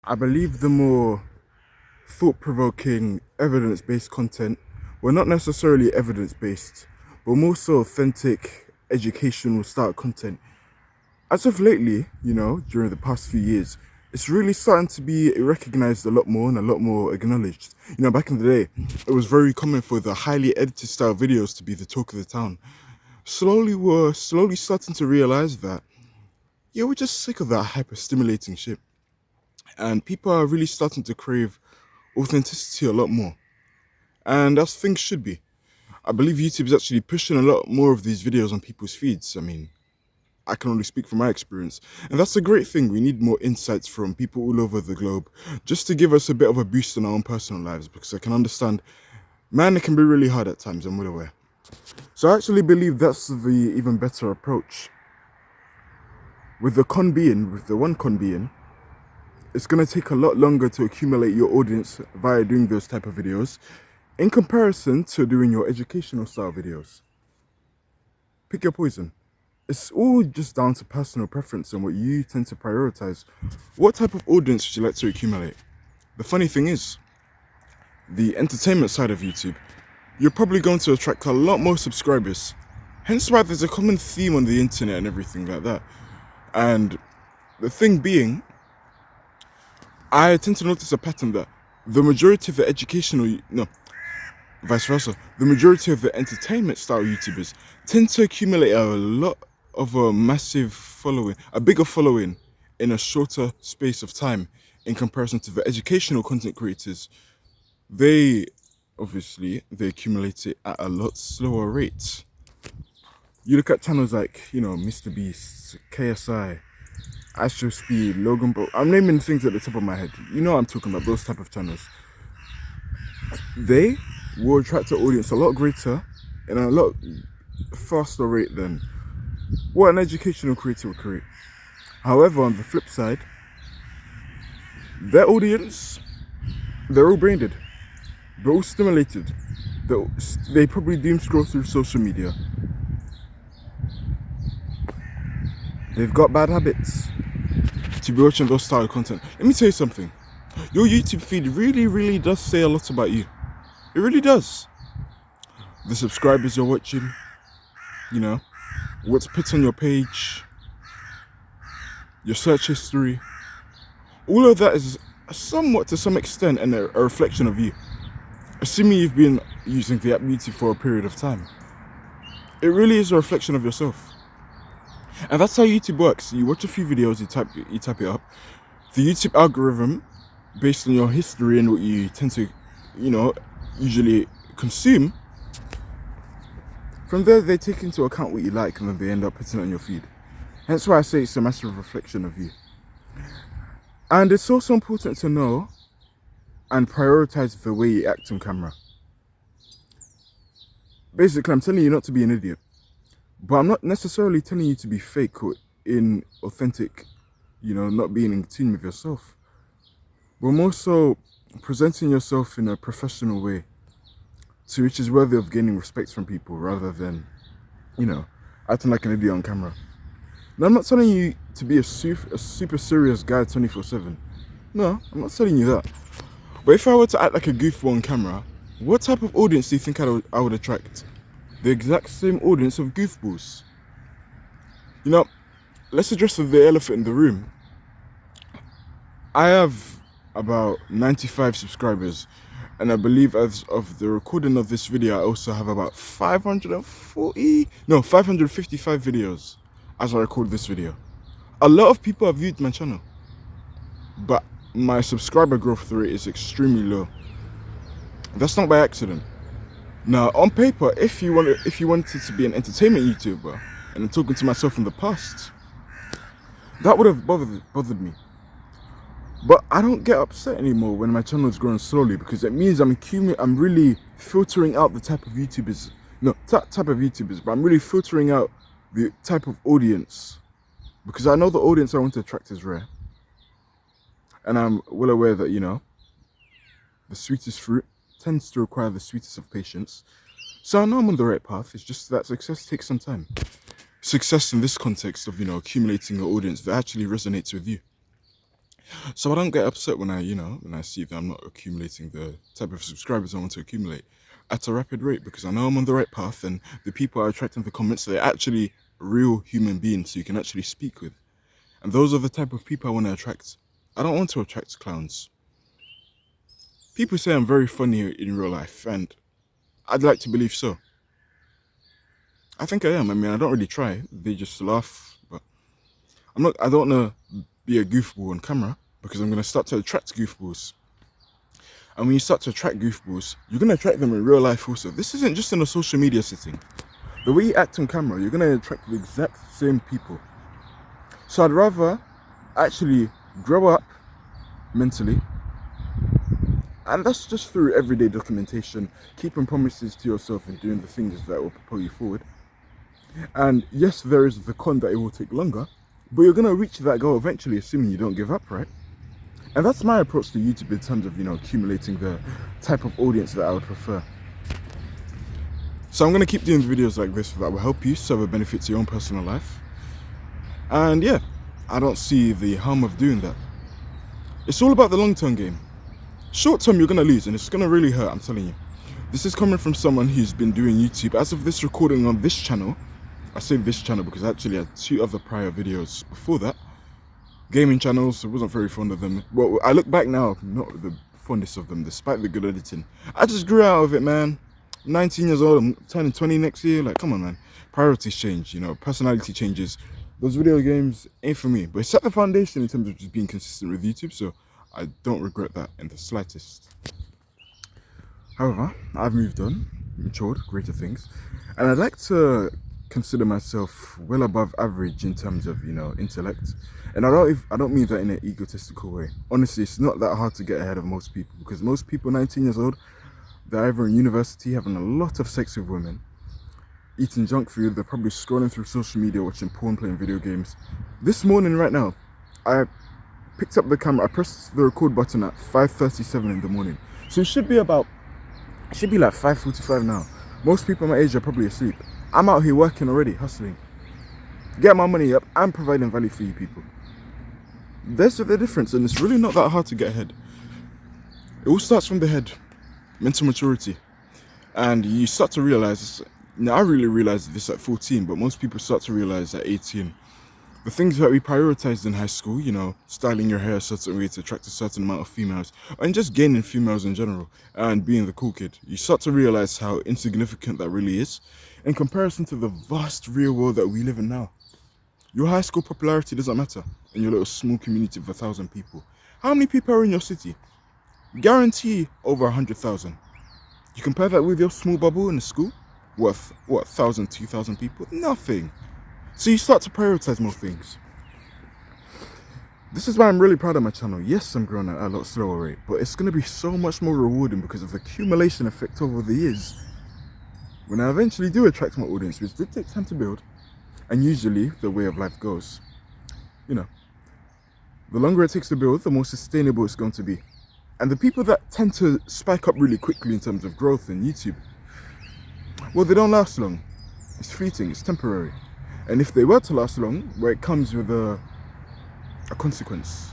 I believe the more thought-provoking, evidence-based content, well, not necessarily evidence-based, but more so authentic, educational style content. As of lately, during the past few years, it's really starting to be recognized a lot more and a lot more acknowledged. Back in the day, it was very common for the highly edited style videos to be the talk of the town. We're slowly starting to realize that, yeah, we're just sick of that hyper stimulating shit. And people are really starting to crave authenticity a lot more. And as things should be. I believe YouTube is actually pushing a lot more of these videos on people's feeds. I mean, I can only speak from my experience. And that's a great thing. We need more insights from people all over the globe just to give us a bit of a boost in our own personal lives, because I can understand, man, it can be really hard at times, I'm well aware. So I actually believe that's the even better approach. With the one con being, it's going to take a lot longer to accumulate your audience via doing those type of videos in comparison to doing your educational style videos. Pick your poison. It's all just down to personal preference and what you tend to prioritize. What type of audience would you like to accumulate? The funny thing is, the entertainment side of YouTube, you're probably going to attract a lot more subscribers. Hence why there's a common theme on the internet and everything like that. And the thing being, I tend to notice a pattern that the majority of the vice versa, the majority of the entertainment style YouTubers tend to accumulate a lot of a massive following, a bigger following in a shorter space of time in comparison to the educational content creators. They accumulate it at a lot slower rate. You look at channels like, Mr. Beast, KSI, Astro Speed, Logan Paul. I'm naming things at the top of my head. I'm talking about those type of channels. They will attract an audience a lot greater and a lot faster rate than what an educational creator would create. However, on the flip side, their audience, they're all brain dead. They're all stimulated. They probably doom scroll through social media. They've got bad habits to be watching those style of content. Let me tell you something. Your YouTube feed really, really does say a lot about you. It really does. The subscribers you're watching, what's put on your page, your search history, all of that is somewhat to some extent a reflection of you. Assuming you've been using the app YouTube for a period of time, it really is a reflection of yourself. And that's how YouTube works. You watch a few videos, you type it up. The YouTube algorithm, based on your history and what you tend to, usually consume, from there they take into account what you like and then they end up putting it on your feed. Hence why I say it's a massive reflection of you. And it's also important to know and prioritize the way you act on camera. Basically, I'm telling you not to be an idiot. But I'm not necessarily telling you to be fake or inauthentic, not being in tune with yourself. But more so presenting yourself in a professional way, which is worthy of gaining respect from people rather than, acting like an idiot on camera. Now, I'm not telling you to be a super serious guy 24/7. No, I'm not telling you that. But if I were to act like a goofball on camera, what type of audience do you think I would attract? The exact same audience of goofballs. Let's address the elephant in the room. I have about 95 subscribers, and I believe as of the recording of this video, I also have about 555 videos as I record this video. A lot of people have viewed my channel, but my subscriber growth rate is extremely low. That's not by accident. Now, on paper, if you wanted to be an entertainment YouTuber, and I'm talking to myself in the past, that would have bothered me. But I don't get upset anymore when my channel is growing slowly, because it means I'm really filtering out the type of YouTubers. But I'm really filtering out the type of audience, because I know the audience I want to attract is rare. And I'm well aware that, the sweetest fruit tends to require the sweetest of patience. So I know I'm on the right path. It's just that success takes some time. Success in this context of, accumulating an audience that actually resonates with you. So I don't get upset when when I see that I'm not accumulating the type of subscribers I want to accumulate at a rapid rate, because I know I'm on the right path and the people I attract in the comments, they're actually real human beings who you can actually speak with. And those are the type of people I want to attract. I don't want to attract clowns. People say I'm very funny in real life, and I'd like to believe so. I think I am. I mean, I don't really try. They just laugh, but I don't want to be a goofball on camera, because I'm going to start to attract goofballs. And when you start to attract goofballs, you're going to attract them in real life also. This isn't just in a social media setting. The way you act on camera, you're going to attract the exact same people. So I'd rather actually grow up mentally, and that's just through everyday documentation, keeping promises to yourself and doing the things that will propel you forward. And yes, there is the con that it will take longer, but you're going to reach that goal eventually, assuming you don't give up, right? And that's my approach to YouTube in terms of, accumulating the type of audience that I would prefer. So I'm going to keep doing videos like this that will help you serve a benefit to your own personal life. And yeah, I don't see the harm of doing that. It's all about the long-term game. Short term, you're going to lose, and it's going to really hurt, I'm telling you. This is coming from someone who's been doing YouTube. As of this recording on this channel, I say this channel because I actually had 2 other prior videos before that. Gaming channels, I wasn't very fond of them. Well, I look back now, not the fondest of them, despite the good editing. I just grew out of it, man. I'm 19 years old, I'm turning 20 next year. Like, come on, man. Priorities change, personality changes. Those video games ain't for me. But it set the foundation in terms of just being consistent with YouTube, so I don't regret that in the slightest. However, I've moved on, matured, greater things, and I'd like to consider myself well above average in terms of, intellect. And I don't mean that in an egotistical way. Honestly, it's not that hard to get ahead of most people, because most people 19 years old, they're either in university having a lot of sex with women, eating junk food, they're probably scrolling through social media, watching porn, playing video games. This morning right now, I picked up the camera, I pressed the record button at 5:37 in the morning. So it should be like 5:45 now. Most people my age are probably asleep. I'm out here working already, hustling. Get my money up, I'm providing value for you people. There's the difference, and it's really not that hard to get ahead. It all starts from the head, mental maturity. And you start to realize, now I really realized this at 14, but most people start to realize at 18. The things that we prioritized in high school, styling your hair a certain way to attract a certain amount of females, and just gaining females in general, and being the cool kid, you start to realize how insignificant that really is in comparison to the vast real world that we live in now. Your high school popularity doesn't matter in your little small community of 1,000 people. How many people are in your city? Guarantee over 100,000. You compare that with your small bubble in a school worth 1,000, 2,000 people? Nothing. So you start to prioritize more things. This is why I'm really proud of my channel. Yes, I'm growing at a lot slower rate, but it's going to be so much more rewarding because of the accumulation effect over the years. When I eventually do attract my audience, which did take time to build, and usually the way of life goes, the longer it takes to build, the more sustainable it's going to be. And the people that tend to spike up really quickly in terms of growth in YouTube, well, they don't last long. It's fleeting, it's temporary. And if they were to last long, where it comes with a consequence,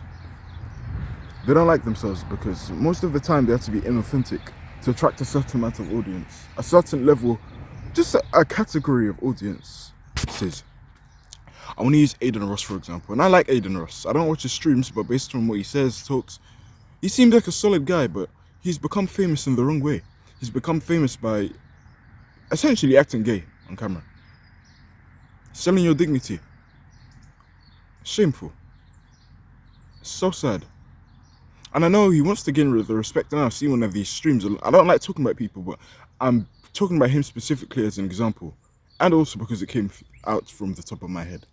they don't like themselves, because most of the time they have to be inauthentic to attract a certain amount of audience, a certain level, just a category of audience. Says, I want to use Aiden Ross for example, and I like Aiden Ross. I don't watch his streams, but based on what he says, talks, he seems like a solid guy, but he's become famous in the wrong way. He's become famous by essentially acting gay on camera. Selling your dignity. Shameful. So sad. And I know he wants to gain the respect, and I've seen one of these streams. I don't like talking about people, but I'm talking about him specifically as an example, and also because it came out from the top of my head.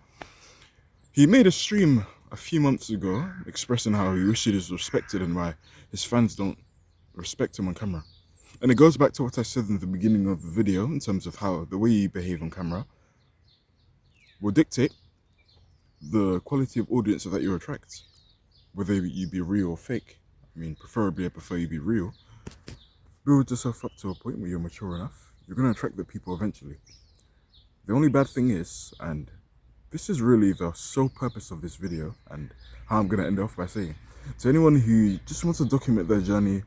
He made a stream a few months ago expressing how he wishes he was respected and why his fans don't respect him on camera. And it goes back to what I said in the beginning of the video in terms of how the way you behave on camera will dictate the quality of audience that you attract, whether you be real or fake. I mean, preferably I prefer you be real. Build yourself up to a point where you're mature enough. You're going to attract the people eventually. The only bad thing is, and this is really the sole purpose of this video, and how I'm going to end off by saying, to anyone who just wants to document their journey,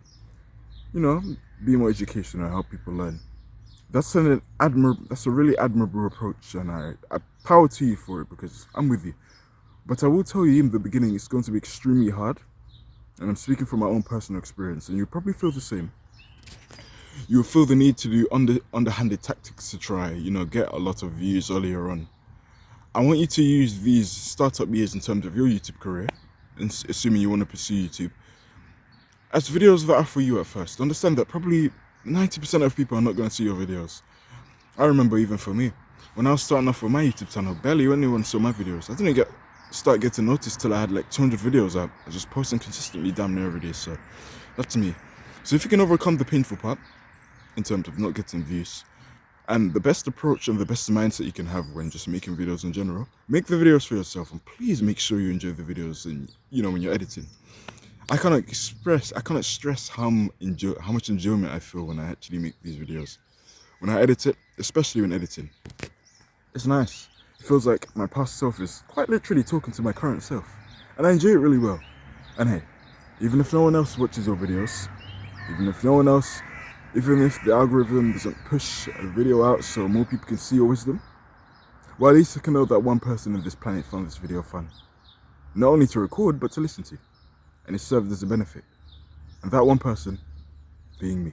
you know, be more educational, help people learn. That's a really admirable approach, and I power to you for it, because I'm with you. But I will tell you in the beginning, it's going to be extremely hard, and I'm speaking from my own personal experience, and you'll probably feel the same. You'll feel the need to do underhanded tactics to try, you know, get a lot of views earlier on. I want you to use these startup years in terms of your YouTube career, and assuming you want to pursue YouTube, as videos that are for you at first. Understand that probably 90% of people are not going to see your videos. I remember even for me, when I was starting off with my YouTube channel, barely anyone saw my videos. I didn't start getting noticed till I had like 200 videos up. I was just posting consistently damn near every day, so that's me. So if you can overcome the painful part, in terms of not getting views, and the best approach and the best mindset you can have when just making videos in general, make the videos for yourself, and please make sure you enjoy the videos, and you know, when you're editing. I cannot stress how much enjoyment I feel when I actually make these videos. When I edit it, especially when editing, it's nice. It feels like my past self is quite literally talking to my current self, and I enjoy it really well. And hey, even if no one else watches your videos, even if the algorithm doesn't push a video out so more people can see your wisdom, well, at least I can know that one person on this planet found this video fun. Not only to record, but to listen to. And it served as a benefit. And that one person being me.